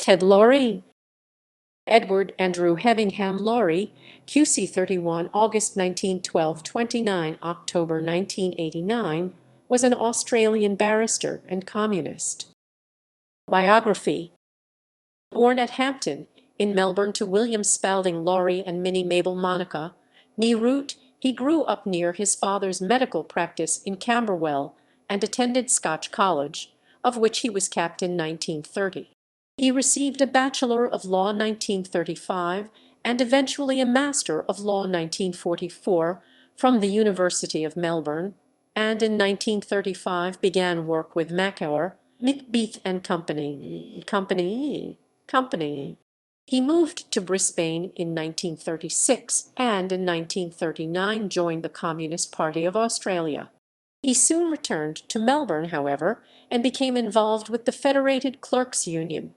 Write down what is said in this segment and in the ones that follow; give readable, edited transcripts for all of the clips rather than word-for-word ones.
Ted Laurie. Edward Andrew Hevingham Laurie, QC 31 August 1912 29 October 1989, was an Australian barrister and communist. Biography. Born at Hampton, in Melbourne to William Spalding Laurie and Minnie Mabel Monica, nee Root, he grew up near his father's medical practice in Camberwell and attended Scotch College, of which he was capped in 1930. He received a Bachelor of Law 1935 and eventually a Master of Law 1944 from the University of Melbourne, and in 1935 began work with Macauer, Macbeath and Company. He moved to Brisbane in 1936 and in 1939 joined the Communist Party of Australia. He soon returned to Melbourne, however, and became involved with the Federated Clerks Union.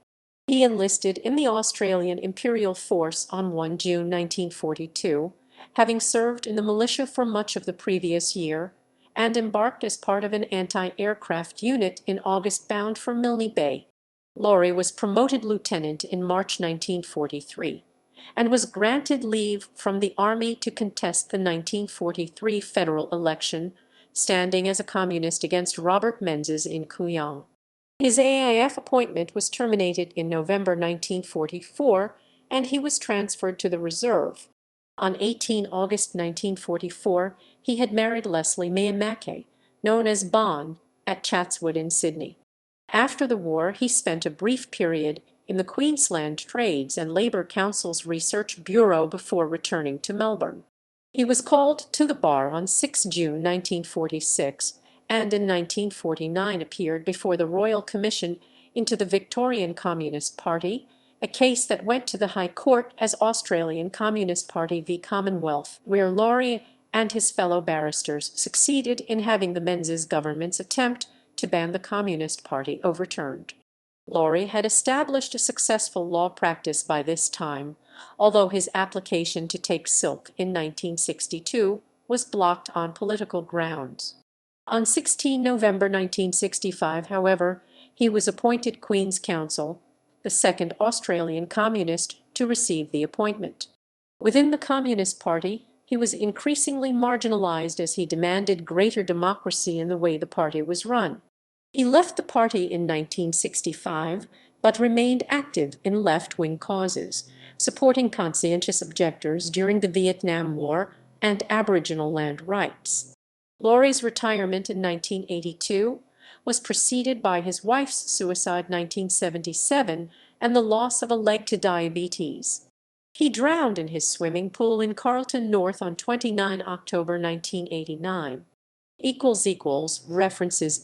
He enlisted in the Australian Imperial Force on 1 June 1942, having served in the militia for much of the previous year, and embarked as part of an anti-aircraft unit in August bound for Milne Bay. Laurie was promoted lieutenant in March 1943, and was granted leave from the Army to contest the 1943 federal election, standing as a communist against Robert Menzies in Kooyong. His AIF appointment was terminated in November 1944, and he was transferred to the reserve. On 18 August 1944, he had married Leslie Mae Mackay, known as Bon, at Chatswood in Sydney. After the war, he spent a brief period in the Queensland Trades and Labour Council's Research Bureau before returning to Melbourne. He was called to the bar on 6 June 1946, and in 1949 appeared before the Royal Commission into the Victorian Communist Party, a case that went to the High Court as Australian Communist Party v Commonwealth, where Laurie and his fellow barristers succeeded in having the Menzies government's attempt to ban the Communist Party overturned. Laurie had established a successful law practice by this time, although his application to take silk in 1962 was blocked on political grounds. On 16 November 1965, however, he was appointed Queen's Counsel, the second Australian communist to receive the appointment. Within the Communist Party, he was increasingly marginalized as he demanded greater democracy in the way the party was run. He left the party in 1965, but remained active in left-wing causes, supporting conscientious objectors during the Vietnam War and Aboriginal land rights. Laurie's retirement in 1982 was preceded by his wife's suicide 1977 and the loss of a leg to diabetes. He drowned in his swimming pool in Carlton North on 29 October 1989. References